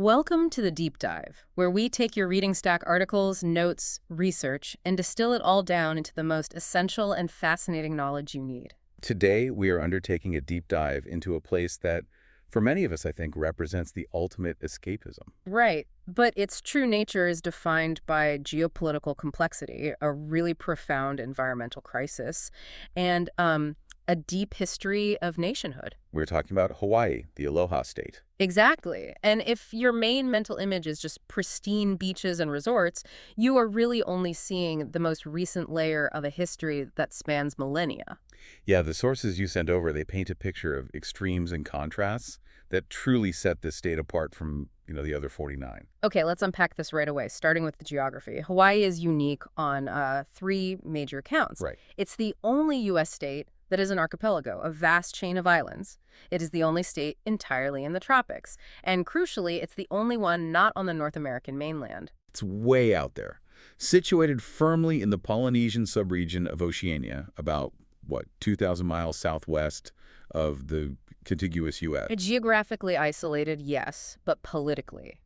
Welcome to the Deep Dive, where we take your reading stack articles, notes, research, and distill it all down into the most essential and fascinating knowledge you need. Today, we are undertaking a deep dive into a place that, for many of us, I think, represents the ultimate escapism. Right, but its true nature is defined by geopolitical complexity, a really profound environmental crisis, and a deep history of nationhood. We're talking about Hawaii, the Aloha State. Exactly. And if your main mental image is just pristine beaches and resorts, you are really only seeing the most recent layer of a history that spans millennia. Yeah, the sources you sent over, they paint a picture of extremes and contrasts that truly set this state apart from, the other 49. Okay, let's unpack this right away, starting with the geography. Hawaii is unique on three major counts. Right. It's the only U.S. state that is an archipelago, a vast chain of islands. It is the only state entirely in the tropics. And crucially, it's the only one not on the North American mainland. It's way out there, situated firmly in the Polynesian subregion of Oceania, about, 2,000 miles southwest of the contiguous U.S. Geographically isolated, yes, but politically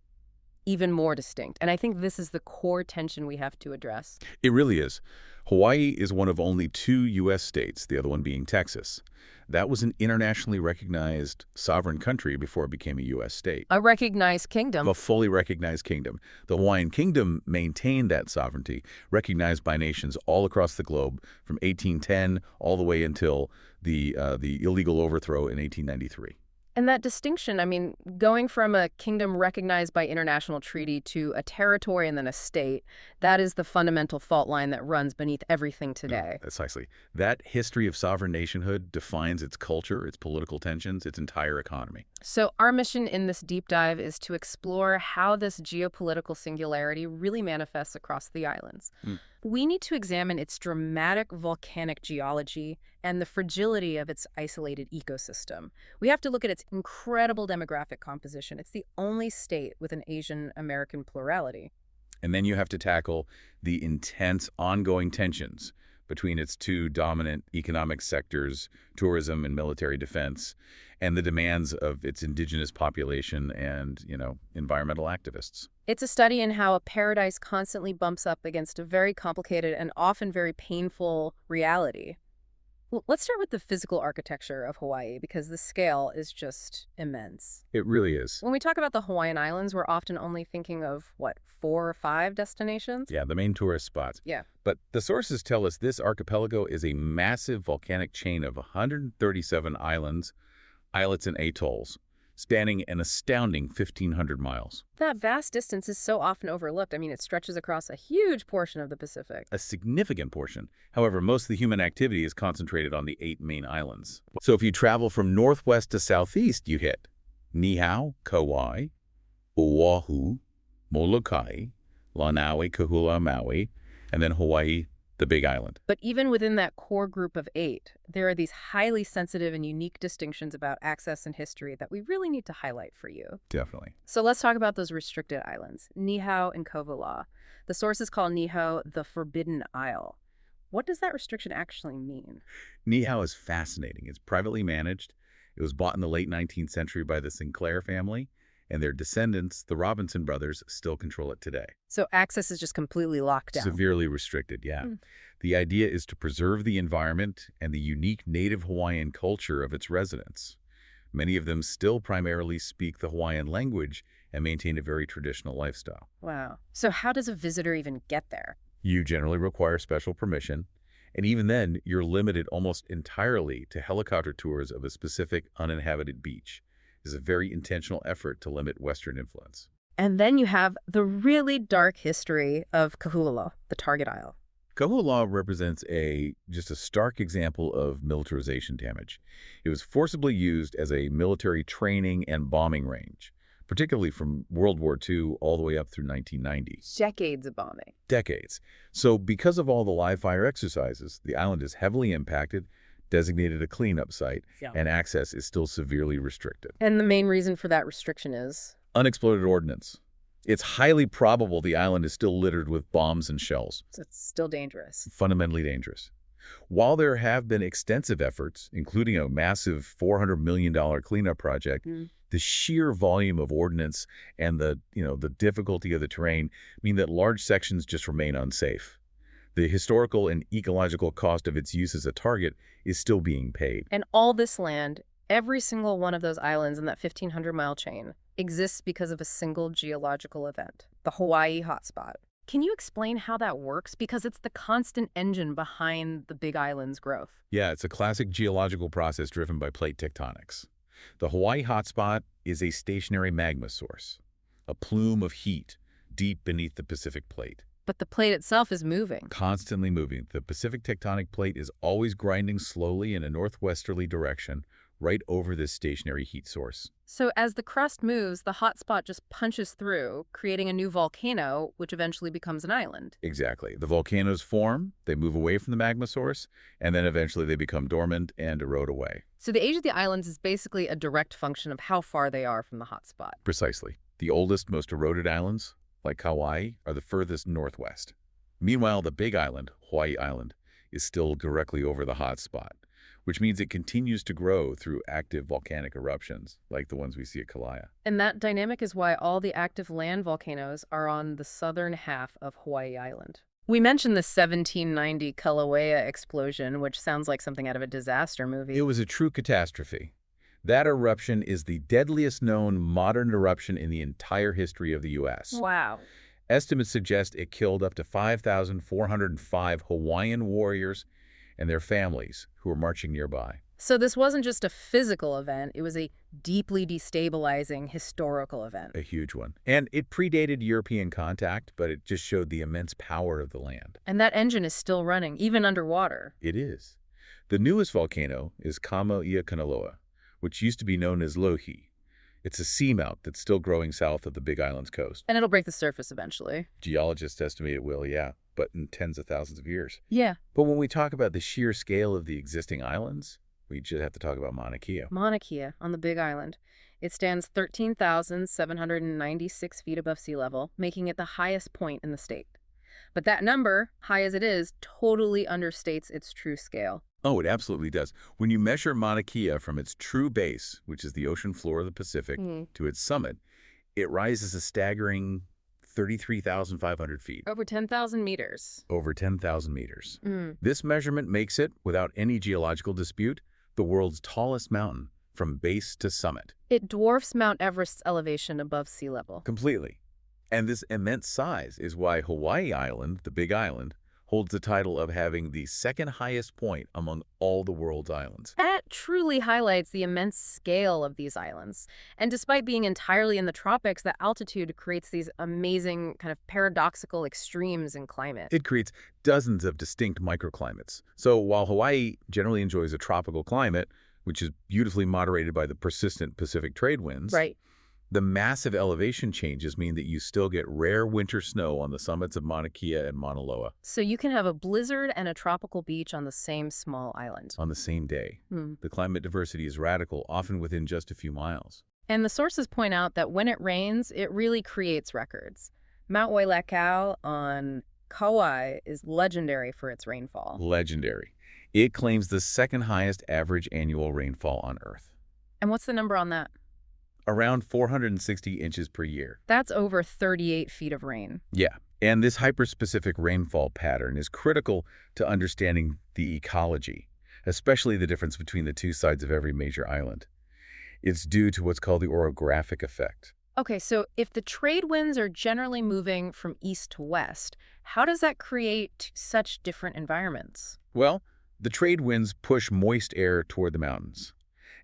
even more distinct. And I think this is the core tension we have to address. It really is. Hawaii is one of only two U.S. states, the other one being Texas. That was an internationally recognized sovereign country before it became a U.S. state. A recognized kingdom. A fully recognized kingdom. The Hawaiian Kingdom maintained that sovereignty, recognized by nations all across the globe from 1810 all the way until the illegal overthrow in 1893. And that distinction, going from a kingdom recognized by international treaty to a territory and then a state, that is the fundamental fault line that runs beneath everything today. Precisely. That history of sovereign nationhood defines its culture, its political tensions, its entire economy. So our mission in this deep dive is to explore how this geopolitical singularity really manifests across the islands. We need to examine its dramatic volcanic geology and the fragility of its isolated ecosystem. We have to look at its incredible demographic composition. It's the only state with an Asian American plurality. And then you have to tackle the intense ongoing tensions between its two dominant economic sectors, tourism and military defense, and the demands of its indigenous population and, environmental activists. It's a study in how a paradise constantly bumps up against a very complicated and often very painful reality. Let's start with the physical architecture of Hawaii, because the scale is just immense. It really is. When we talk about the Hawaiian Islands, we're often only thinking of, 4 or 5 destinations? Yeah, the main tourist spots. Yeah. But the sources tell us this archipelago is a massive volcanic chain of 137 islands, islets, and atolls, spanning an astounding 1,500 miles. That vast distance is so often overlooked. It stretches across a huge portion of the Pacific. A significant portion. However, most of the human activity is concentrated on the 8 main islands. So if you travel from northwest to southeast, you hit Niihau, Kauai, Oahu, Molokai, Lanai, Kahului, Maui, and then Hawaii, the Big Island. But even within that core group of 8, there are these highly sensitive and unique distinctions about access and history that we really need to highlight for you. Definitely. So let's talk about those restricted islands, Niihau and Kauai. The sources call Niihau the Forbidden Isle. What does that restriction actually mean? Niihau is fascinating. It's privately managed. It was bought in the late 19th century by the Sinclair family, and their descendants, the Robinson brothers, still control it today. So access is just completely locked down. Severely restricted, yeah. The idea is to preserve the environment and the unique native Hawaiian culture of its residents. Many of them still primarily speak the Hawaiian language and maintain a very traditional lifestyle. Wow. So how does a visitor even get there? You generally require special permission, and even then, you're limited almost entirely to helicopter tours of a specific uninhabited beach. Is a very intentional effort to limit Western influence. And then you have the really dark history of Kahului, the target isle. Kahului represents just a stark example of militarization damage. It was forcibly used as a military training and bombing range, particularly from World War II all the way up through 1990. Decades of bombing. Decades. So because of all the live fire exercises, the island is heavily impacted, designated a cleanup site, and access is still severely restricted. And the main reason for that restriction is? Unexploded ordnance. It's highly probable the island is still littered with bombs and shells. So it's still dangerous. Fundamentally dangerous. While there have been extensive efforts, including a massive $400 million cleanup project, The sheer volume of ordnance and the difficulty of the terrain mean that large sections just remain unsafe. The historical and ecological cost of its use as a target is still being paid. And all this land, every single one of those islands in that 1,500-mile chain, exists because of a single geological event, the Hawaii hotspot. Can you explain how that works? Because it's the constant engine behind the Big Island's growth. Yeah, it's a classic geological process driven by plate tectonics. The Hawaii hotspot is a stationary magma source, a plume of heat deep beneath the Pacific plate. But the plate itself is moving. Constantly moving. The Pacific tectonic plate is always grinding slowly in a northwesterly direction right over this stationary heat source. So as the crust moves, the hotspot just punches through, creating a new volcano, which eventually becomes an island. Exactly. The volcanoes form, they move away from the magma source, and then eventually they become dormant and erode away. So the age of the islands is basically a direct function of how far they are from the hotspot. Precisely. The oldest, most eroded islands, like Kauai, are the furthest northwest. Meanwhile, the Big Island, Hawaii Island, is still directly over the hotspot, which means it continues to grow through active volcanic eruptions, like the ones we see at Kalaya. And that dynamic is why all the active land volcanoes are on the southern half of Hawaii Island. We mentioned the 1790 Kilauea explosion, which sounds like something out of a disaster movie. It was a true catastrophe. That eruption is the deadliest known modern eruption in the entire history of the U.S. Wow. Estimates suggest it killed up to 5,405 Hawaiian warriors and their families who were marching nearby. So this wasn't just a physical event, it was a deeply destabilizing historical event. A huge one. And it predated European contact, but it just showed the immense power of the land. And that engine is still running, even underwater. It is. The newest volcano is Kanaloa, which used to be known as Lohi. It's a seamount that's still growing south of the Big Island's coast. And it'll break the surface eventually. Geologists estimate it will, yeah, but in tens of thousands of years. Yeah. But when we talk about the sheer scale of the existing islands, we just have to talk about Mauna Kea. Mauna Kea on the Big Island. It stands 13,796 feet above sea level, making it the highest point in the state. But that number, high as it is, totally understates its true scale. Oh, it absolutely does. When you measure Mauna Kea from its true base, which is the ocean floor of the Pacific, to its summit, it rises a staggering 33,500 feet. Over 10,000 meters. Over 10,000 meters. This measurement makes it, without any geological dispute, the world's tallest mountain from base to summit. It dwarfs Mount Everest's elevation above sea level. Completely. And this immense size is why Hawaii Island, the Big Island, holds the title of having the second highest point among all the world's islands. That truly highlights the immense scale of these islands. And despite being entirely in the tropics, the altitude creates these amazing kind of paradoxical extremes in climate. It creates dozens of distinct microclimates. So while Hawaii generally enjoys a tropical climate, which is beautifully moderated by the persistent Pacific trade winds, Right. the massive elevation changes mean that you still get rare winter snow on the summits of Mauna Kea and Mauna Loa. So you can have a blizzard and a tropical beach on the same small island. On the same day. The climate diversity is radical, often within just a few miles. And the sources point out that when it rains, it really creates records. Mount Wailakau on Kauai is legendary for its rainfall. Legendary. It claims the second highest average annual rainfall on Earth. And what's the number on that? Around 460 inches per year. That's over 38 feet of rain. Yeah, and this hyperspecific rainfall pattern is critical to understanding the ecology, especially the difference between the two sides of every major island. It's due to what's called the orographic effect. Okay, so if the trade winds are generally moving from east to west, how does that create such different environments? Well, the trade winds push moist air toward the mountains.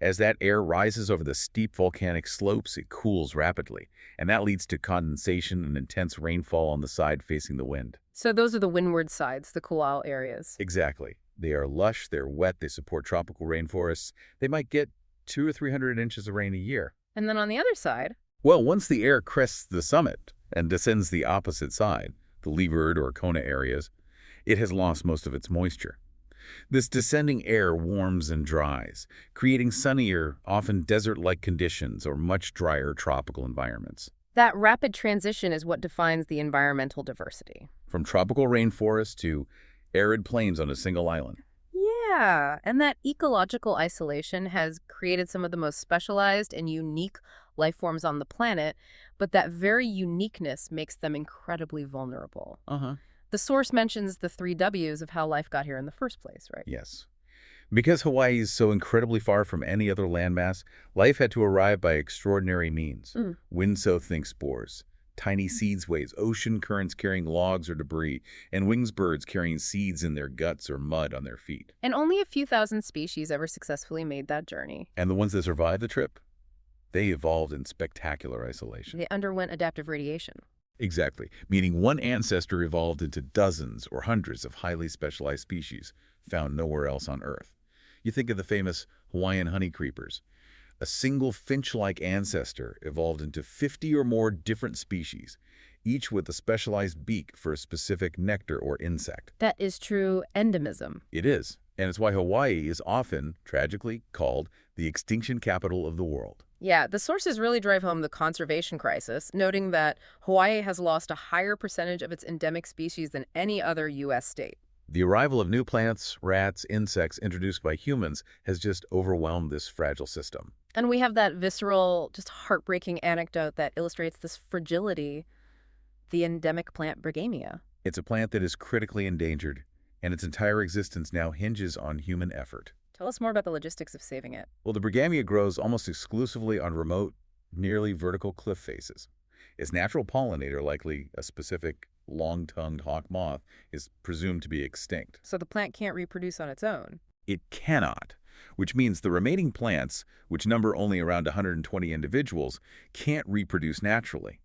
As that air rises over the steep volcanic slopes, it cools rapidly, and that leads to condensation and intense rainfall on the side facing the wind. So those are the windward sides, the cool areas. Exactly. They are lush, they're wet, they support tropical rainforests. They might get 200 or 300 inches of rain a year. And then on the other side? Well, once the air crests the summit and descends the opposite side, the leeward or Kona areas, it has lost most of its moisture. This descending air warms and dries, creating sunnier, often desert-like conditions or much drier tropical environments. That rapid transition is what defines the environmental diversity. From tropical rainforests to arid plains on a single island. Yeah, and that ecological isolation has created some of the most specialized and unique life forms on the planet, but that very uniqueness makes them incredibly vulnerable. Uh-huh. The source mentions the three W's of how life got here in the first place, right? Yes. Because Hawaii is so incredibly far from any other landmass, life had to arrive by extraordinary means. Mm. Wind so think spores, tiny seeds waves, ocean currents carrying logs or debris, and wings birds carrying seeds in their guts or mud on their feet. And only a few thousand species ever successfully made that journey. And the ones that survived the trip? They evolved in spectacular isolation. They underwent adaptive radiation. Exactly, meaning one ancestor evolved into dozens or hundreds of highly specialized species found nowhere else on Earth. You think of the famous Hawaiian honey creepers. A single finch-like ancestor evolved into 50 or more different species, each with a specialized beak for a specific nectar or insect. That is true endemism. It is, and it's why Hawaii is often, tragically, called the extinction capital of the world. Yeah, the sources really drive home the conservation crisis, noting that Hawaii has lost a higher percentage of its endemic species than any other U.S. state. The arrival of new plants, rats, insects introduced by humans has just overwhelmed this fragile system. And we have that visceral, just heartbreaking anecdote that illustrates this fragility, the endemic plant Bergamia. It's a plant that is critically endangered, and its entire existence now hinges on human effort. Tell us more about the logistics of saving it. Well, the Bergamia grows almost exclusively on remote, nearly vertical cliff faces. Its natural pollinator, likely a specific long-tongued hawk moth, is presumed to be extinct. So the plant can't reproduce on its own. It cannot, which means the remaining plants, which number only around 120 individuals, can't reproduce naturally.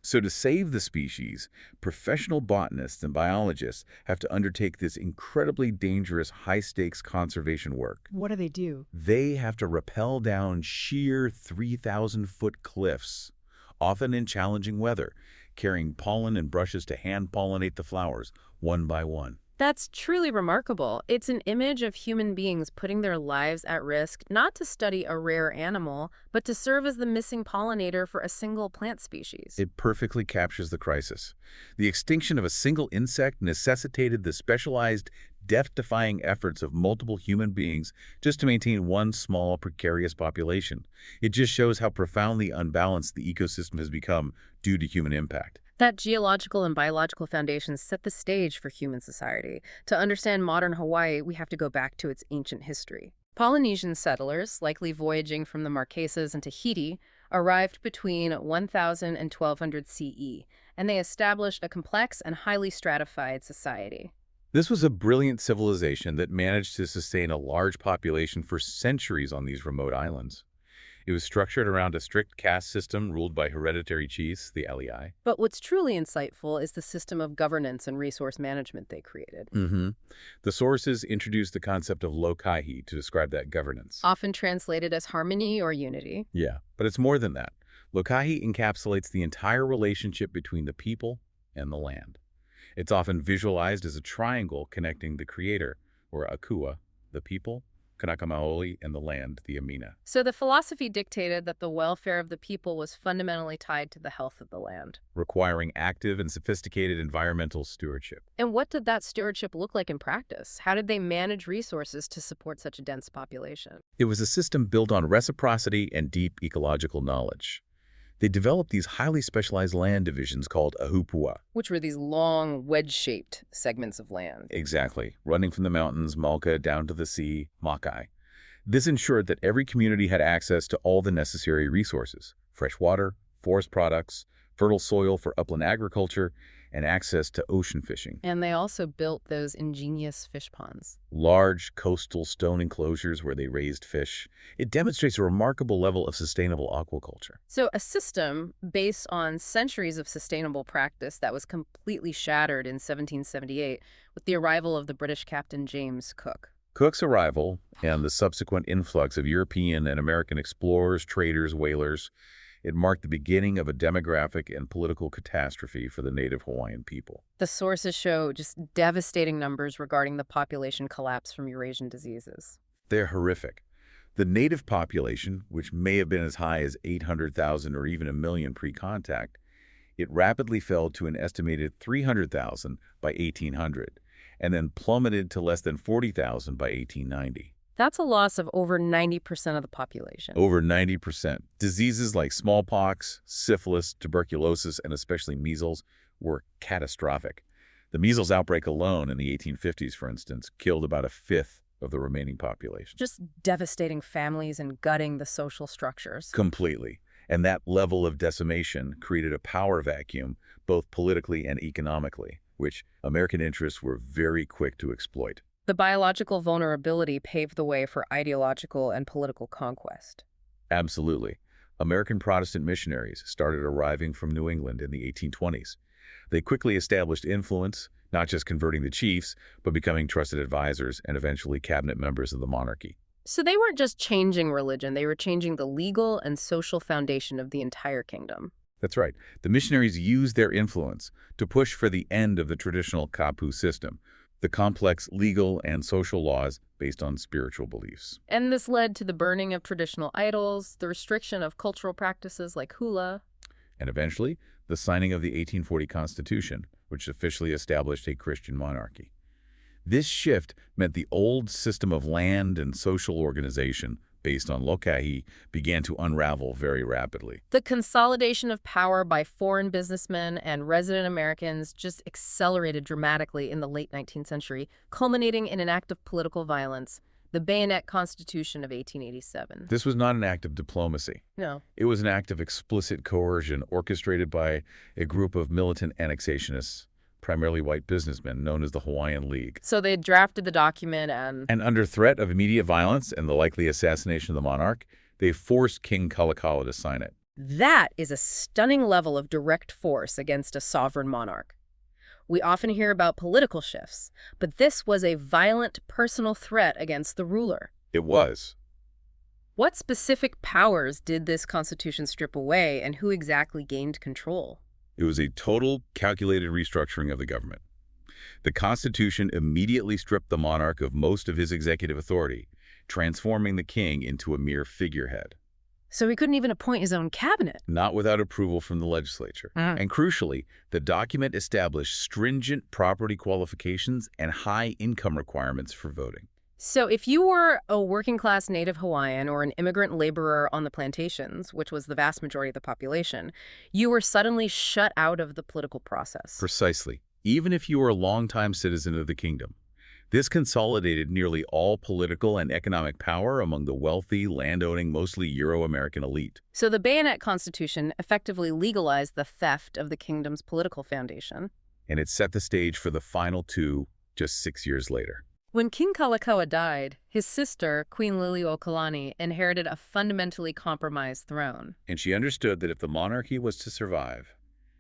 So to save the species, professional botanists and biologists have to undertake this incredibly dangerous high-stakes conservation work. What do they do? They have to rappel down sheer 3,000-foot cliffs, often in challenging weather, carrying pollen and brushes to hand-pollinate the flowers, one by one. That's truly remarkable. It's an image of human beings putting their lives at risk, not to study a rare animal, but to serve as the missing pollinator for a single plant species. It perfectly captures the crisis. The extinction of a single insect necessitated the specialized, death-defying efforts of multiple human beings just to maintain one small, precarious population. It just shows how profoundly unbalanced the ecosystem has become due to human impact. That geological and biological foundations set the stage for human society. To understand modern Hawaii, we have to go back to its ancient history. Polynesian settlers, likely voyaging from the Marquesas and Tahiti, arrived between 1000 and 1200 CE, and they established a complex and highly stratified society. This was a brilliant civilization that managed to sustain a large population for centuries on these remote islands. It was structured around a strict caste system ruled by hereditary chiefs, the Alii. But what's truly insightful is the system of governance and resource management they created. The sources introduced the concept of lokahi to describe that governance. Often translated as harmony or unity. Yeah, but it's more than that. Lokahi encapsulates the entire relationship between the people and the land. It's often visualized as a triangle connecting the creator, or akua, the people, Kanaka-Maoli, and the land, the Amina. So the philosophy dictated that the welfare of the people was fundamentally tied to the health of the land, requiring active and sophisticated environmental stewardship. And what did that stewardship look like in practice? How did they manage resources to support such a dense population? It was a system built on reciprocity and deep ecological knowledge. They developed these highly specialized land divisions called ahupua. Which were these long, wedge-shaped segments of land. Exactly, running from the mountains, Malka, down to the sea, Makai. This ensured that every community had access to all the necessary resources: fresh water, forest products, fertile soil for upland agriculture, and access to ocean fishing. And they also built those ingenious fish ponds. Large coastal stone enclosures where they raised fish. It demonstrates a remarkable level of sustainable aquaculture. So a system based on centuries of sustainable practice that was completely shattered in 1778 with the arrival of the British Captain James Cook. Cook's arrival and the subsequent influx of European and American explorers, traders, whalers, it marked the beginning of a demographic and political catastrophe for the native Hawaiian people. The sources show just devastating numbers regarding the population collapse from Eurasian diseases. They're horrific. The native population, which may have been as high as 800,000 or even 1 million pre-contact, it rapidly fell to an estimated 300,000 by 1800, and then plummeted to less than 40,000 by 1890. That's a loss of over 90% of the population. Over 90%. Diseases like smallpox, syphilis, tuberculosis, and especially measles were catastrophic. The measles outbreak alone in the 1850s, for instance, killed about a fifth of the remaining population. Just devastating families and gutting the social structures. Completely. And that level of decimation created a power vacuum, both politically and economically, which American interests were very quick to exploit. The biological vulnerability paved the way for ideological and political conquest. Absolutely. American Protestant missionaries started arriving from New England in the 1820s. They quickly established influence, not just converting the chiefs, but becoming trusted advisors and eventually cabinet members of the monarchy. So they weren't just changing religion, they were changing the legal and social foundation of the entire kingdom. That's right. The missionaries used their influence to push for the end of the traditional kapu system, the complex legal and social laws based on spiritual beliefs. And this led to the burning of traditional idols, the restriction of cultural practices like hula, And eventually, the signing of the 1840 Constitution, which officially established a Christian monarchy. This shift meant the old system of land and social organization based on lokahi began to unravel very rapidly. The consolidation of power by foreign businessmen and resident Americans just accelerated dramatically in the late 19th century, culminating in an act of political violence, the Bayonet Constitution of 1887. This was not an act of diplomacy. No. It was an act of explicit coercion orchestrated by a group of militant annexationists, primarily white businessmen, known as the Hawaiian League. So they drafted the document And under threat of immediate violence and the likely assassination of the monarch, they forced King Kalakaua to sign it. That is a stunning level of direct force against a sovereign monarch. We often hear about political shifts, but this was a violent personal threat against the ruler. It was. What specific powers did this constitution strip away, and who exactly gained control? It was a total, calculated restructuring of the government. The Constitution immediately stripped the monarch of most of his executive authority, transforming the king into a mere figurehead. So he couldn't even appoint his own cabinet. Not without approval from the legislature. And crucially, the document established stringent property qualifications and high income requirements for voting. So if you were a working-class native Hawaiian or an immigrant laborer on the plantations, which was the vast majority of the population, you were suddenly shut out of the political process. Precisely. Even if you were a longtime citizen of the kingdom. This consolidated nearly all political and economic power among the wealthy, land-owning, mostly Euro-American elite. So the Bayonet Constitution effectively legalized the theft of the kingdom's political foundation. And it set the stage for the final two just 6 years later. When King Kalakaua died, his sister, Queen Liliuokalani, inherited a fundamentally compromised throne. And she understood that if the monarchy was to survive,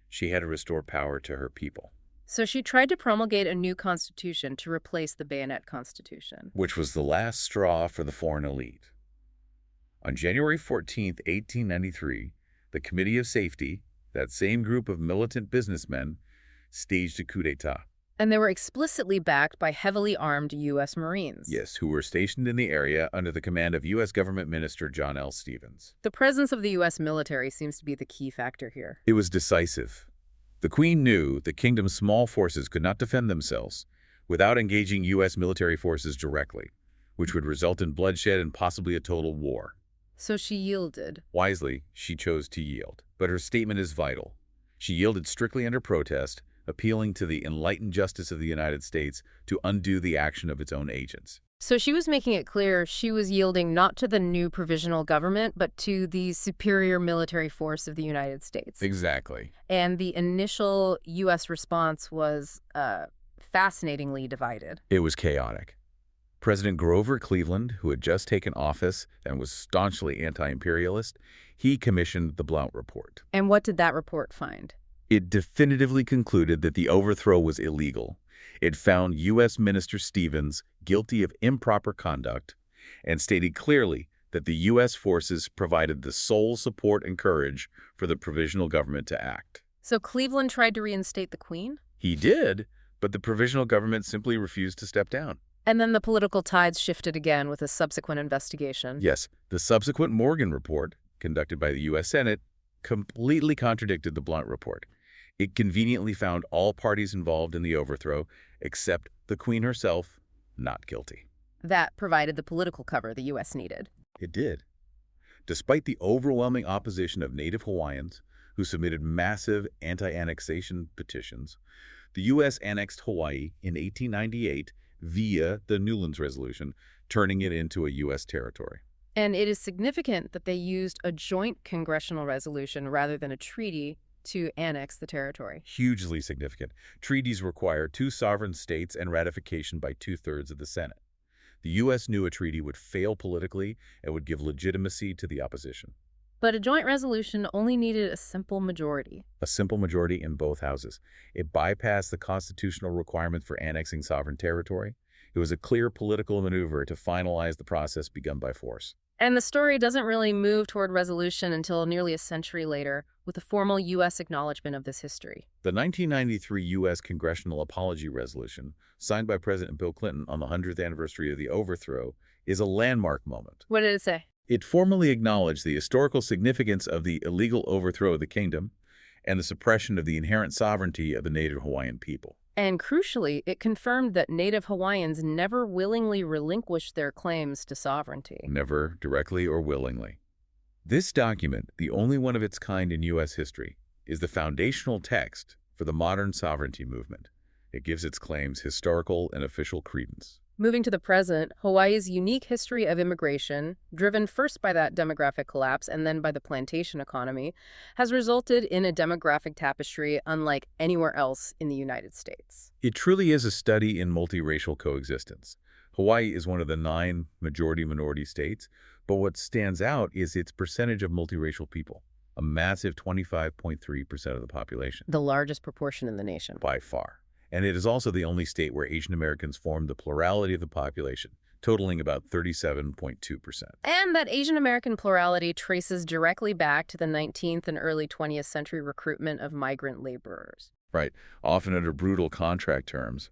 she had to restore power to her people. So she tried to promulgate a new constitution to replace the Bayonet Constitution. Which was the last straw for the foreign elite. On January 14, 1893, the Committee of Safety, that same group of militant businessmen, staged a coup d'etat. And they were explicitly backed by heavily armed U.S. Marines. Yes, who were stationed in the area under the command of U.S. Government Minister John L. Stevens. The presence of the U.S. military seems to be the key factor here. It was decisive. The Queen knew the kingdom's small forces could not defend themselves without engaging U.S. military forces directly, which would result in bloodshed and possibly a total war. So she yielded. Wisely, she chose to yield. But her statement is vital. She yielded strictly under protest, appealing to the enlightened justice of the United States to undo the action of its own agents. So she was making it clear she was yielding not to the new provisional government, but to the superior military force of the United States. Exactly. And the initial U.S. response was fascinatingly divided. It was chaotic. President Grover Cleveland, who had just taken office and was staunchly anti-imperialist, he commissioned the Blount Report. And what did that report find? It definitively concluded that the overthrow was illegal. It found U.S. Minister Stevens guilty of improper conduct and stated clearly that the U.S. forces provided the sole support and courage for the provisional government to act. So Cleveland tried to reinstate the Queen? He did, but the provisional government simply refused to step down. And then the political tides shifted again with a subsequent investigation. Yes, the subsequent Morgan Report, conducted by the U.S. Senate, completely contradicted the Blount Report. It conveniently found all parties involved in the overthrow, except the Queen herself, not guilty. That provided the political cover the U.S. needed. It did. Despite the overwhelming opposition of Native Hawaiians, who submitted massive anti-annexation petitions, the U.S. annexed Hawaii in 1898 via the Newlands Resolution, turning it into a U.S. territory. And it is significant that they used a joint congressional resolution rather than a treaty to annex the territory. Hugely significant. Treaties require two sovereign states and ratification by two-thirds of the Senate. The U.S. knew a treaty would fail politically and would give legitimacy to the opposition. But a joint resolution only needed a simple majority. A simple majority in both houses. It bypassed the constitutional requirement for annexing sovereign territory. It was a clear political maneuver to finalize the process begun by force. And the story doesn't really move toward resolution until nearly a century later, with a formal U.S. acknowledgement of this history. The 1993 U.S. Congressional Apology Resolution, signed by President Bill Clinton on the 100th anniversary of the overthrow, is a landmark moment. What did it say? It formally acknowledged the historical significance of the illegal overthrow of the kingdom and the suppression of the inherent sovereignty of the Native Hawaiian people. And crucially, it confirmed that Native Hawaiians never willingly relinquished their claims to sovereignty. Never directly or willingly. This document, the only one of its kind in U.S. history, is the foundational text for the modern sovereignty movement. It gives its claims historical and official credence. Moving to the present, Hawaii's unique history of immigration, driven first by that demographic collapse and then by the plantation economy, has resulted in a demographic tapestry unlike anywhere else in the United States. It truly is a study in multiracial coexistence. Hawaii is one of the 9 majority-minority states, but what stands out is its percentage of multiracial people, a massive 25.3% of the population. The largest proportion in the nation. By far. And it is also the only state where Asian Americans form the plurality of the population, totaling about 37.2%. And that Asian American plurality traces directly back to the 19th and early 20th century recruitment of migrant laborers. Right, often under brutal contract terms,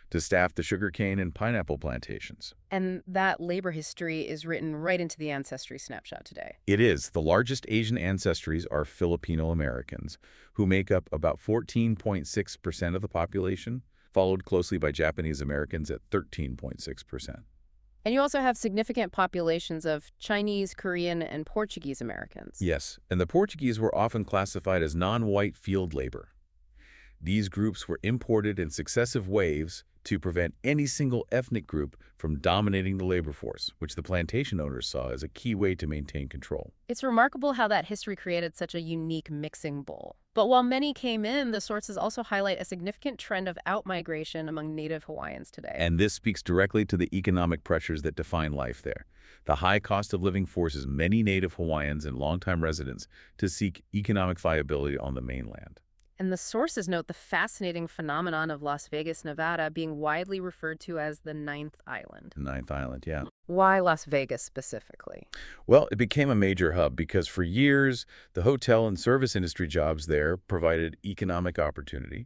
to staff the sugarcane and pineapple plantations. And that labor history is written right into the Ancestry Snapshot today. It is. The largest Asian ancestries are Filipino Americans, who make up about 14.6% of the population, followed closely by Japanese Americans at 13.6%. And you also have significant populations of Chinese, Korean, and Portuguese Americans. Yes, and the Portuguese were often classified as non-white field labor. These groups were imported in successive waves to prevent any single ethnic group from dominating the labor force, which the plantation owners saw as a key way to maintain control. It's remarkable how that history created such a unique mixing bowl. But while many came in, the sources also highlight a significant trend of outmigration among Native Hawaiians today. And this speaks directly to the economic pressures that define life there. The high cost of living forces many Native Hawaiians and longtime residents to seek economic viability on the mainland. And the sources note the fascinating phenomenon of Las Vegas, Nevada being widely referred to as the Ninth Island. The Ninth Island, yeah. Why Las Vegas specifically? Well, it became a major hub because for years, the hotel and service industry jobs there provided economic opportunity,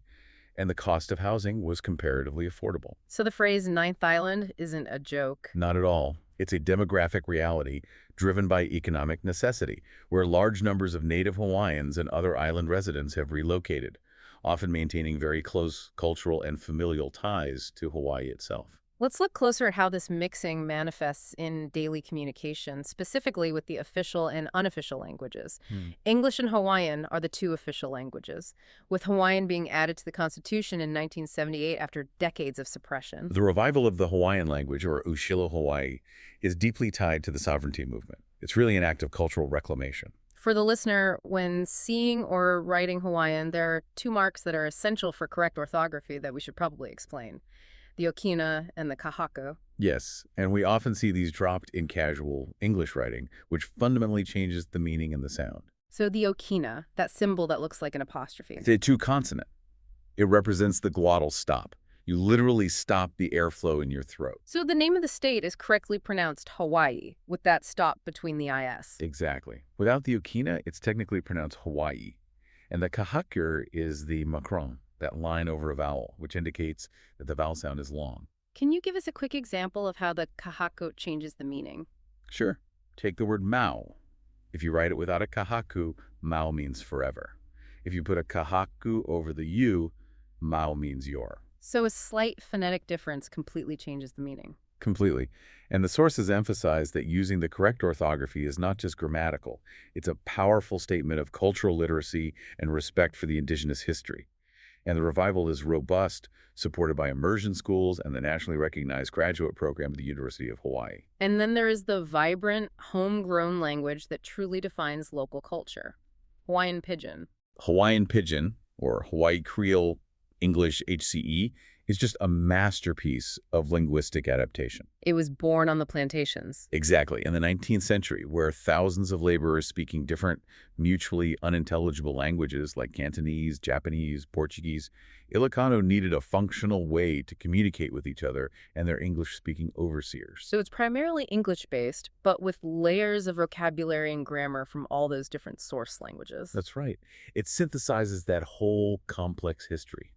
and the cost of housing was comparatively affordable. So the phrase Ninth Island isn't a joke? Not at all. It's a demographic reality driven by economic necessity, where large numbers of Native Hawaiians and other island residents have relocated, often maintaining very close cultural and familial ties to Hawaii itself. Let's look closer at how this mixing manifests in daily communication, specifically with the official and unofficial languages. English and Hawaiian are the 2 official languages, with Hawaiian being added to the Constitution in 1978 after decades of suppression. The revival of the Hawaiian language, or Ushilo Hawaii, is deeply tied to the sovereignty movement. It's really an act of cultural reclamation. For the listener, when seeing or writing Hawaiian, there are 2 marks that are essential for correct orthography that we should probably explain. The okina and the kahaku. Yes, and we often see these dropped in casual English writing, which fundamentally changes the meaning and the sound. So the okina, that symbol that looks like an apostrophe. It's a 2-consonant. It represents the glottal stop. You literally stop the airflow in your throat. So the name of the state is correctly pronounced Hawaii, with that stop between the IS. Exactly. Without the okina, it's technically pronounced Hawaii. And the kahaku is the macron, that line over a vowel, which indicates that the vowel sound is long. Can you give us a quick example of how the kahaku changes the meaning? Sure. Take the word mau. If you write it without a kahaku, mau means forever. If you put a kahaku over the U, mau means your. So a slight phonetic difference completely changes the meaning. Completely. And the sources emphasize that using the correct orthography is not just grammatical. It's a powerful statement of cultural literacy and respect for the indigenous history. And the revival is robust, supported by immersion schools and the nationally recognized graduate program at the University of Hawaii. And then there is the vibrant, homegrown language that truly defines local culture. Hawaiian Pidgin. Hawaiian Pidgin, or Hawaii Creole English HCE, is just a masterpiece of linguistic adaptation. It was born on the plantations. Exactly. In the 19th century, where thousands of laborers speaking different, mutually unintelligible languages like Cantonese, Japanese, Portuguese, Ilocano needed a functional way to communicate with each other and their English-speaking overseers. So it's primarily English-based, but with layers of vocabulary and grammar from all those different source languages. That's right. It synthesizes that whole complex history.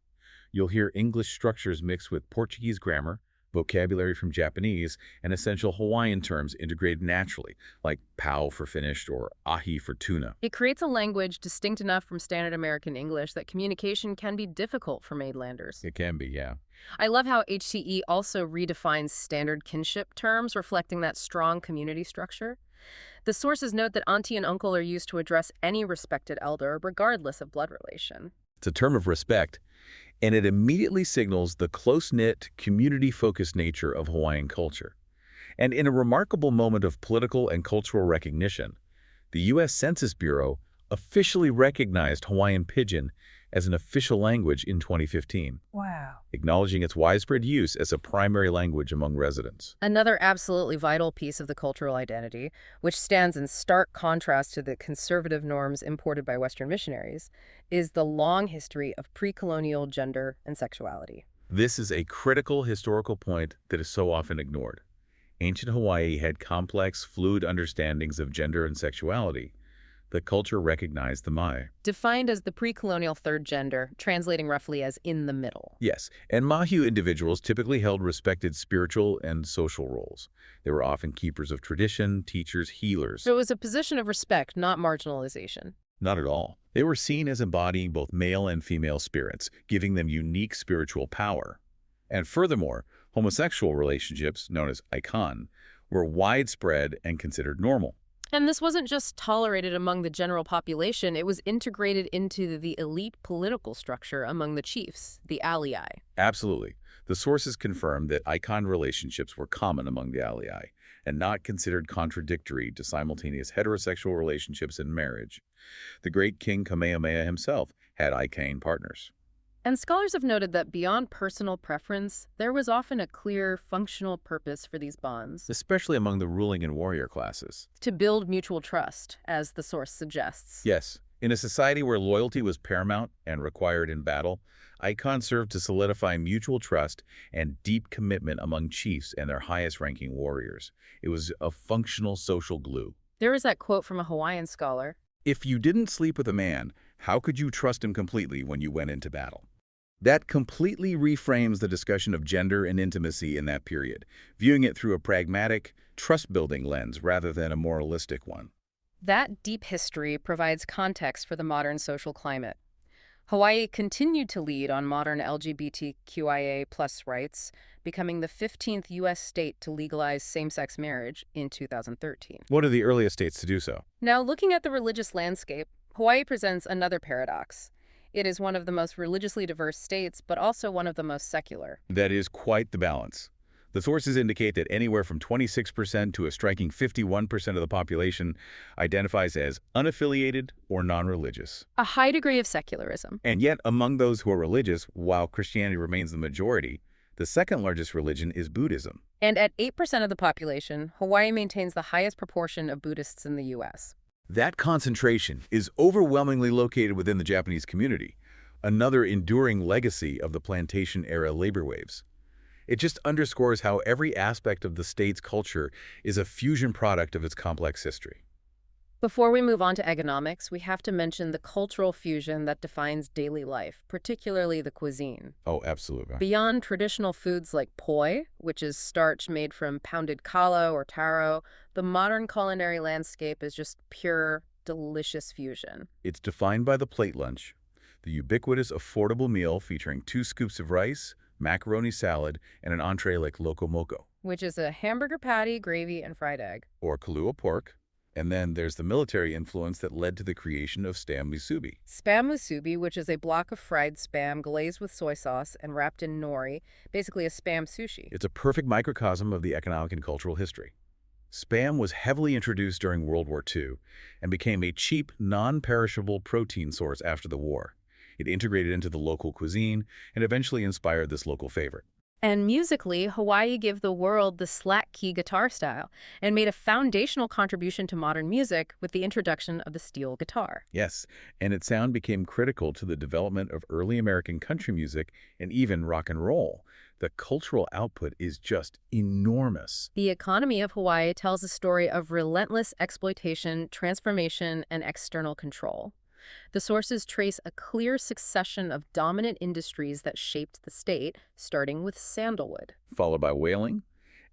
You'll hear English structures mixed with Portuguese grammar, vocabulary from Japanese, and essential Hawaiian terms integrated naturally, like pau for finished or ahi for tuna. It creates a language distinct enough from standard American English that communication can be difficult for mainlanders. It can be, yeah. I love how HCE also redefines standard kinship terms, reflecting that strong community structure. The sources note that auntie and uncle are used to address any respected elder, regardless of blood relation. It's a term of respect, and it immediately signals the close-knit, community-focused nature of Hawaiian culture. And in a remarkable moment of political and cultural recognition, the U.S. Census Bureau officially recognized Hawaiian Pidgin as an official language in 2015. Wow. Acknowledging its widespread use as a primary language among residents. Another absolutely vital piece of the cultural identity, which stands in stark contrast to the conservative norms imported by Western missionaries, is the long history of pre-colonial gender and sexuality. This is a critical historical point that is so often ignored. Ancient Hawaii had complex, fluid understandings of gender and sexuality. The culture recognized the mai. Defined as the pre-colonial third gender, translating roughly as in the middle. Yes, and Mahu individuals typically held respected spiritual and social roles. They were often keepers of tradition, teachers, healers. So it was a position of respect, not marginalization. Not at all. They were seen as embodying both male and female spirits, giving them unique spiritual power. And furthermore, homosexual relationships, known as icon, were widespread and considered normal. And this wasn't just tolerated among the general population, it was integrated into the elite political structure among the chiefs, the alii. Absolutely. The sources confirm that icon relationships were common among the alii and not considered contradictory to simultaneous heterosexual relationships in marriage. The great King Kamehameha himself had icon partners. And scholars have noted that beyond personal preference, there was often a clear, functional purpose for these bonds. Especially among the ruling and warrior classes. To build mutual trust, as the source suggests. Yes. In a society where loyalty was paramount and required in battle, icons served to solidify mutual trust and deep commitment among chiefs and their highest-ranking warriors. It was a functional social glue. There is that quote from a Hawaiian scholar. If you didn't sleep with a man, how could you trust him completely when you went into battle? That completely reframes the discussion of gender and intimacy in that period, viewing it through a pragmatic, trust-building lens rather than a moralistic one. That deep history provides context for the modern social climate. Hawaii continued to lead on modern LGBTQIA+ rights, becoming the 15th U.S. state to legalize same-sex marriage in 2013. One of the earliest states to do so. Now, looking at the religious landscape, Hawaii presents another paradox. It is one of the most religiously diverse states, but also one of the most secular. That is quite the balance. The sources indicate that anywhere from 26% to a striking 51% of the population identifies as unaffiliated or non-religious. A high degree of secularism. And yet, among those who are religious, while Christianity remains the majority, the second largest religion is Buddhism. And at 8% of the population, Hawaii maintains the highest proportion of Buddhists in the U.S. That concentration is overwhelmingly located within the Japanese community, another enduring legacy of the plantation-era labor waves. It just underscores how every aspect of the state's culture is a fusion product of its complex history. Before we move on to economics, we have to mention the cultural fusion that defines daily life, particularly the cuisine. Oh, absolutely. Beyond traditional foods like poi, which is starch made from pounded kalo or taro, the modern culinary landscape is just pure delicious fusion. It's defined by the plate lunch, the ubiquitous affordable meal featuring 2 scoops of rice, macaroni salad, and an entree like loco moco, Which is a hamburger patty, gravy, and fried egg. or kalua pork. And then there's the military influence that led to the creation of spam musubi. Spam musubi, which is a block of fried spam glazed with soy sauce and wrapped in nori, basically a spam sushi. It's a perfect microcosm of the economic and cultural history. Spam was heavily introduced during World War II and became a cheap, non-perishable protein source after the war. It integrated into the local cuisine and eventually inspired this local favorite. And musically, Hawaii gave the world the slack key guitar style and made a foundational contribution to modern music with the introduction of the steel guitar. Yes, and its sound became critical to the development of early American country music and even rock and roll. The cultural output is just enormous. The economy of Hawaii tells a story of relentless exploitation, transformation, and external control. The sources trace a clear succession of dominant industries that shaped the state, starting with sandalwood. Followed by whaling,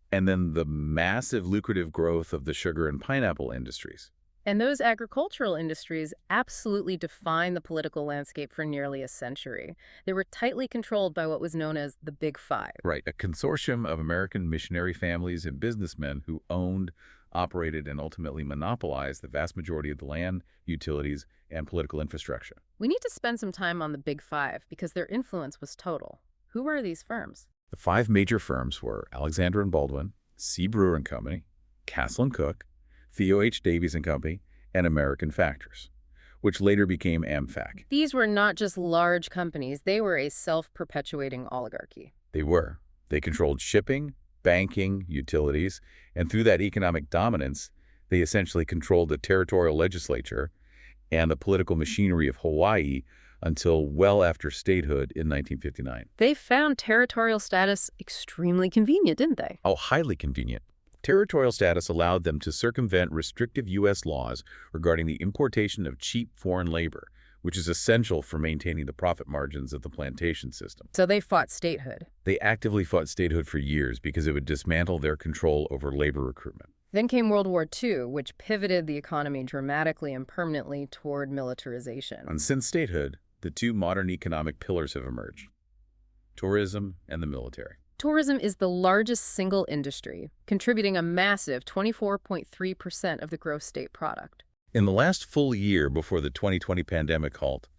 and then the massive lucrative growth of the sugar and pineapple industries. And those agricultural industries absolutely defined the political landscape for nearly a century. They were tightly controlled by what was known as the Big Five. Right, a consortium of American missionary families and businessmen who owned, operated, and ultimately monopolized the vast majority of the land, utilities, and political infrastructure. We need to spend some time on the Big Five because their influence was total. Who were these firms? The 5 major firms were Alexander and Baldwin, C. Brewer and Company, Castle and Cook, Theo H. Davies and Company, and American Factors, which later became AmFac. These were not just large companies, they were a self-perpetuating oligarchy. They were. They controlled shipping, banking, utilities, and through that economic dominance, they essentially controlled the territorial legislature and the political machinery of Hawaii until well after statehood in 1959. They found territorial status extremely convenient, didn't they? Oh, highly convenient. Territorial status allowed them to circumvent restrictive U.S. laws regarding the importation of cheap foreign labor, which is essential for maintaining the profit margins of the plantation system. So they fought statehood. They actively fought statehood for years because it would dismantle their control over labor recruitment. Then came World War II, which pivoted the economy dramatically and permanently toward militarization. And since statehood, the 2 modern economic pillars have emerged: tourism and the military. Tourism is the largest single industry, contributing a massive 24.3% of the gross state product. In the last full year before the 2020 pandemic halt,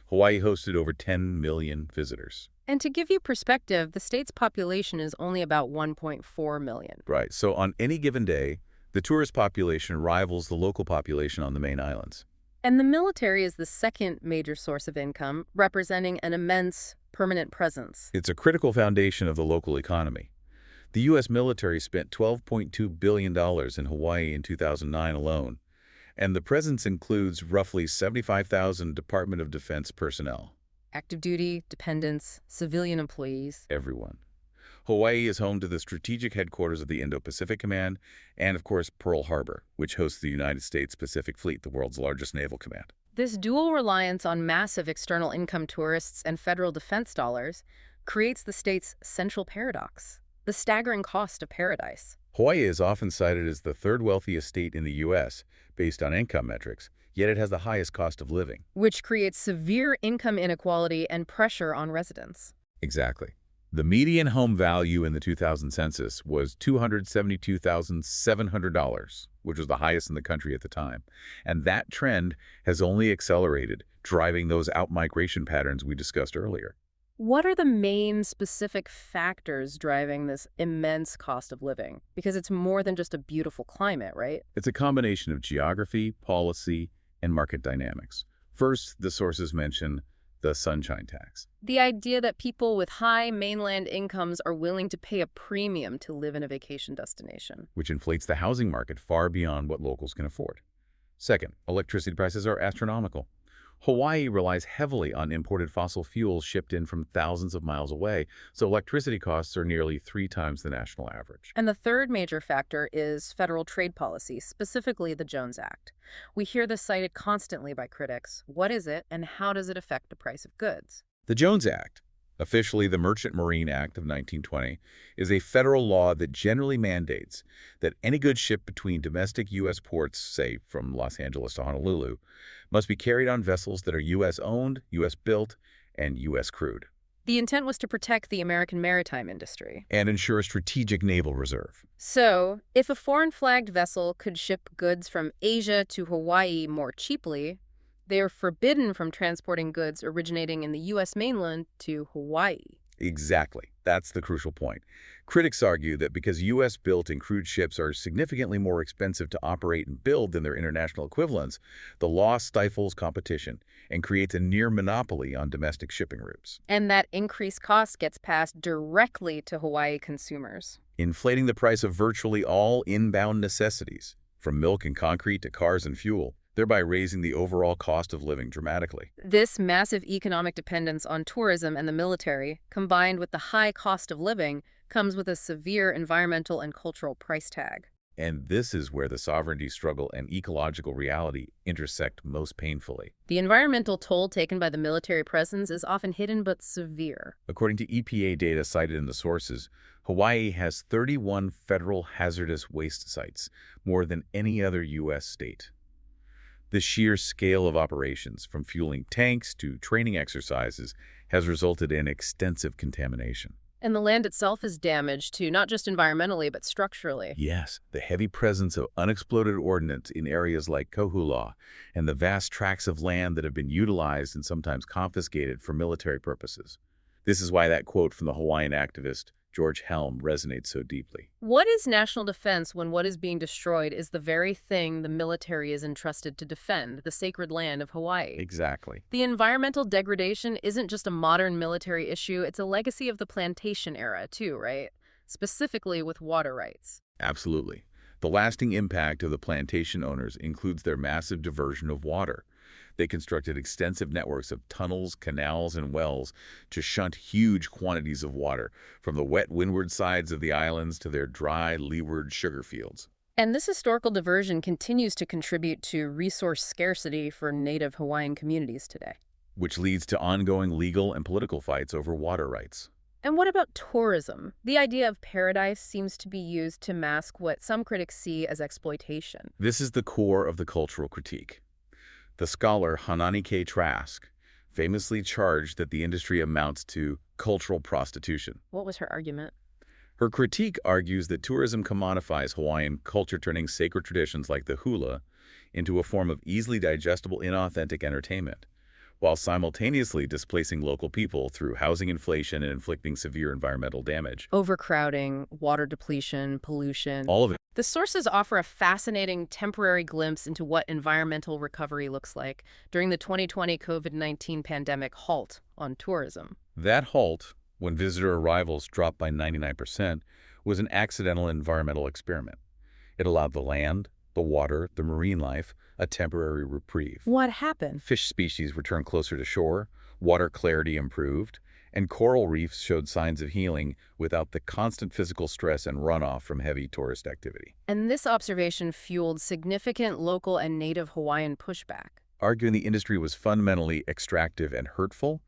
Hawaii hosted over 10 million visitors. And to give you perspective, the state's population is only about 1.4 million. Right, so on any given day, the tourist population rivals the local population on the main islands. And the military is the second major source of income, representing an immense permanent presence. It's a critical foundation of the local economy. The U.S. military spent $12.2 billion in Hawaii in 2009 alone, and the presence includes roughly 75,000 Department of Defense personnel. Active duty, dependents, civilian employees. Everyone. Hawaii is home to the strategic headquarters of the Indo-Pacific Command and, of course, Pearl Harbor, which hosts the United States Pacific Fleet, the world's largest naval command. This dual reliance on massive external income tourists and federal defense dollars creates the state's central paradox, the staggering cost of paradise. Hawaii is often cited as the 3rd wealthiest state in the U.S. based on income metrics, yet it has the highest cost of living. Which creates severe income inequality and pressure on residents. Exactly. The median home value in the 2000 census was $272,700, which was the highest in the country at the time. And that trend has only accelerated, driving those out-migration patterns we discussed earlier. What are the main specific factors driving this immense cost of living? Because it's more than just a beautiful climate, right? It's a combination of geography, policy, and market dynamics. First, the sources mention the sunshine tax. The idea that people with high mainland incomes are willing to pay a premium to live in a vacation destination. Which inflates the housing market far beyond what locals can afford. Second, electricity prices are astronomical. Hawaii relies heavily on imported fossil fuels shipped in from thousands of miles away, so electricity costs are nearly 3 times the national average. And the third major factor is federal trade policy, specifically the Jones Act. We hear this cited constantly by critics. What is it, and how does it affect the price of goods? The Jones Act, Officially, the Merchant Marine Act of 1920 is a federal law that generally mandates that any goods shipped between domestic U.S. ports, say from Los Angeles to Honolulu, must be carried on vessels that are U.S.-owned, U.S.-built, and U.S. crewed, The intent was to protect the American maritime industry. and ensure a strategic naval reserve. So, if a foreign-flagged vessel could ship goods from Asia to Hawaii more cheaply, they are forbidden from transporting goods originating in the U.S. mainland to Hawaii. Exactly. That's the crucial point. Critics argue that because U.S.-built and crewed ships are significantly more expensive to operate and build than their international equivalents, the law stifles competition and creates a near monopoly on domestic shipping routes, And that increased cost gets passed directly to Hawaii consumers. inflating the price of virtually all inbound necessities, from milk and concrete to cars and fuel, thereby raising the overall cost of living dramatically. This massive economic dependence on tourism and the military, combined with the high cost of living, comes with a severe environmental and cultural price tag. And this is where the sovereignty struggle and ecological reality intersect most painfully. The environmental toll taken by the military presence is often hidden but severe. According to EPA data cited in the sources, Hawaii has 31 federal hazardous waste sites, more than any other U.S. state. The sheer scale of operations, from fueling tanks to training exercises, has resulted in extensive contamination. And the land itself is damaged too, not just environmentally, but structurally. Yes, the heavy presence of unexploded ordnance in areas like Kohula and the vast tracts of land that have been utilized and sometimes confiscated for military purposes. This is why that quote from the Hawaiian activist George Helm resonates so deeply. What is national defense when what is being destroyed is the very thing the military is entrusted to defend, the sacred land of Hawaii? Exactly. The environmental degradation isn't just a modern military issue, it's a legacy of the plantation era too, right? Specifically with water rights. Absolutely. The lasting impact of the plantation owners includes their massive diversion of water. They constructed extensive networks of tunnels, canals, and wells to shunt huge quantities of water from the wet windward sides of the islands to their dry leeward sugar fields. And this historical diversion continues to contribute to resource scarcity for native Hawaiian communities today. Which leads to ongoing legal and political fights over water rights. And what about tourism? The idea of paradise seems to be used to mask what some critics see as exploitation. This is the core of the cultural critique. The scholar Hanani K. Trask famously charged that the industry amounts to cultural prostitution. What was her argument? Her critique argues that tourism commodifies Hawaiian culture, turning sacred traditions like the hula into a form of easily digestible, inauthentic entertainment, while simultaneously displacing local people through housing inflation and inflicting severe environmental damage. Overcrowding, water depletion, pollution. All of it. The sources offer a fascinating temporary glimpse into what environmental recovery looks like during the 2020 COVID-19 pandemic halt on tourism. That halt, when visitor arrivals dropped by 99%, was an accidental environmental experiment. It allowed the land, the water, the marine life a temporary reprieve. What happened? Fish species returned closer to shore, water clarity improved, and coral reefs showed signs of healing without the constant physical stress and runoff from heavy tourist activity. And this observation fueled significant local and native Hawaiian pushback. Arguing the industry was fundamentally extractive and hurtful,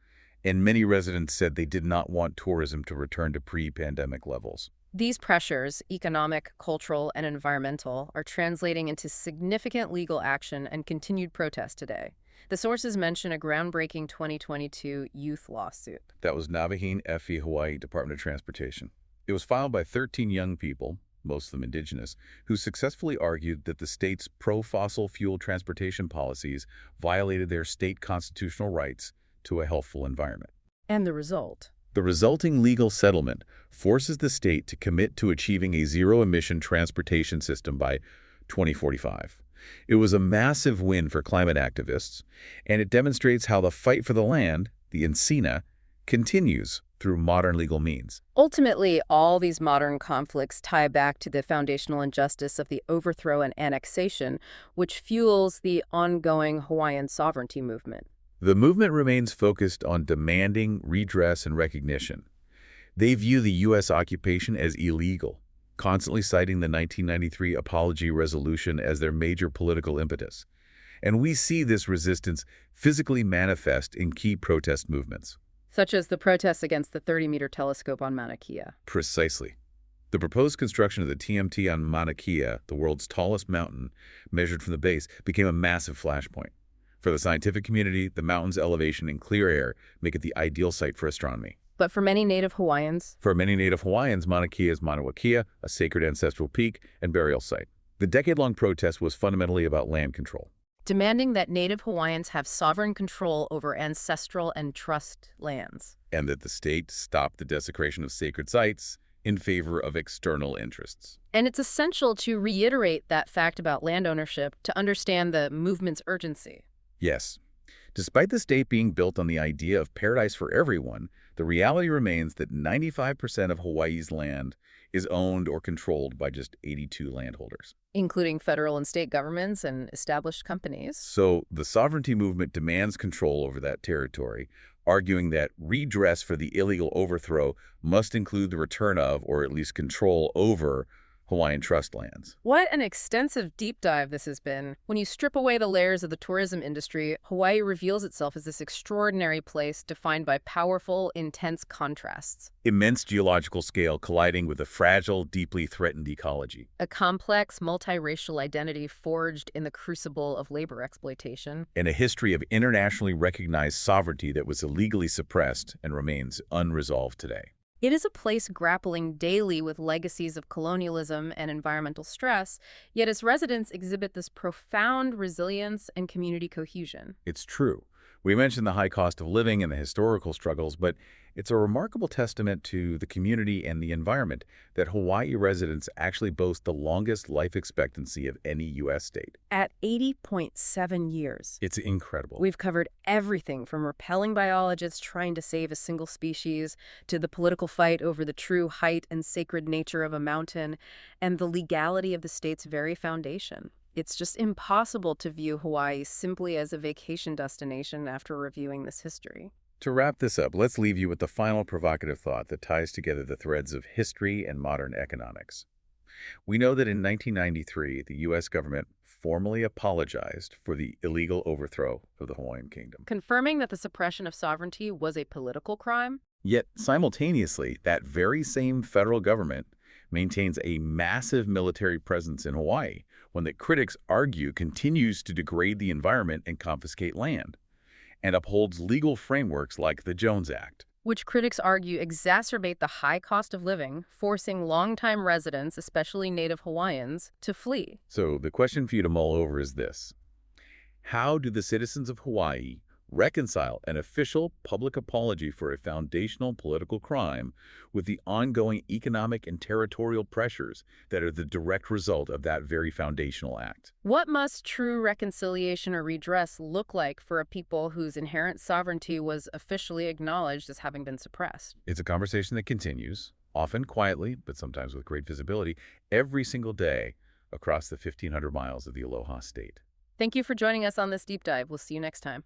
and many residents said they did not want tourism to return to pre-pandemic levels. These pressures, economic, cultural, and environmental, are translating into significant legal action and continued protest today. The sources mention a groundbreaking 2022 youth lawsuit. That was Navahine Efi Hawaii Department of Transportation. It was filed by 13 young people, most of them indigenous, who successfully argued that the state's pro-fossil fuel transportation policies violated their state constitutional rights to a healthful environment. And the result? The resulting legal settlement forces the state to commit to achieving a zero-emission transportation system by 2045. It was a massive win for climate activists, and it demonstrates how the fight for the land, the Encina, continues through modern legal means. Ultimately, all these modern conflicts tie back to the foundational injustice of the overthrow and annexation, which fuels the ongoing Hawaiian sovereignty movement. The movement remains focused on demanding redress and recognition. They view the U.S. occupation as illegal, constantly citing the 1993 Apology Resolution as their major political impetus. And we see this resistance physically manifest in key protest movements. Such as the protests against the 30-meter telescope on Mauna Kea. Precisely. The proposed construction of the TMT on Mauna Kea, the world's tallest mountain, measured from the base, became a massive flashpoint. For the scientific community, the mountain's elevation and clear air make it the ideal site for astronomy. But for many Native Hawaiians, Mauna Kea is Mauna Kea, a sacred ancestral peak and burial site. The decade-long protest was fundamentally about land control. demanding that Native Hawaiians have sovereign control over ancestral and trust lands. And that the state stop the desecration of sacred sites in favor of external interests. And it's essential to reiterate that fact about land ownership to understand the movement's urgency. Yes. Despite the state being built on the idea of paradise for everyone, the reality remains that 95% of Hawaii's land is owned or controlled by just 82 landholders. Including federal and state governments and established companies. So the sovereignty movement demands control over that territory, arguing that redress for the illegal overthrow must include the return of, or at least control over, Hawaiian trust lands. What an extensive deep dive this has been. When you strip away the layers of the tourism industry, Hawaii reveals itself as this extraordinary place defined by powerful, intense contrasts. Immense geological scale colliding with a fragile, deeply threatened ecology. A complex, multiracial identity forged in the crucible of labor exploitation. And a history of internationally recognized sovereignty that was illegally suppressed and remains unresolved today. It is a place grappling daily with legacies of colonialism and environmental stress, yet its residents exhibit this profound resilience and community cohesion. It's true. We mentioned the high cost of living and the historical struggles, but it's a remarkable testament to the community and the environment that Hawaii residents actually boast the longest life expectancy of any U.S. state. At 80.7 years. It's incredible. We've covered everything from repelling biologists trying to save a single species to the political fight over the true height and sacred nature of a mountain and the legality of the state's very foundation. It's just impossible to view Hawaii simply as a vacation destination after reviewing this history. To wrap this up, let's leave you with the final provocative thought that ties together the threads of history and modern economics. We know that in 1993, the U.S. government formally apologized for the illegal overthrow of the Hawaiian Kingdom. Confirming that the suppression of sovereignty was a political crime? Yet, simultaneously, that very same federal government maintains a massive military presence in Hawaii, one that critics argue continues to degrade the environment and confiscate land, and upholds legal frameworks like the Jones Act, which critics argue exacerbate the high cost of living, forcing longtime residents, especially Native Hawaiians, to flee. So the question for you to mull over is this: how do the citizens of Hawaii reconcile an official public apology for a foundational political crime with the ongoing economic and territorial pressures that are the direct result of that very foundational act? What must true reconciliation or redress look like for a people whose inherent sovereignty was officially acknowledged as having been suppressed? It's a conversation that continues, often quietly, but sometimes with great visibility, every single day across the 1,500 miles of the Aloha State. Thank you for joining us on this deep dive. We'll see you next time.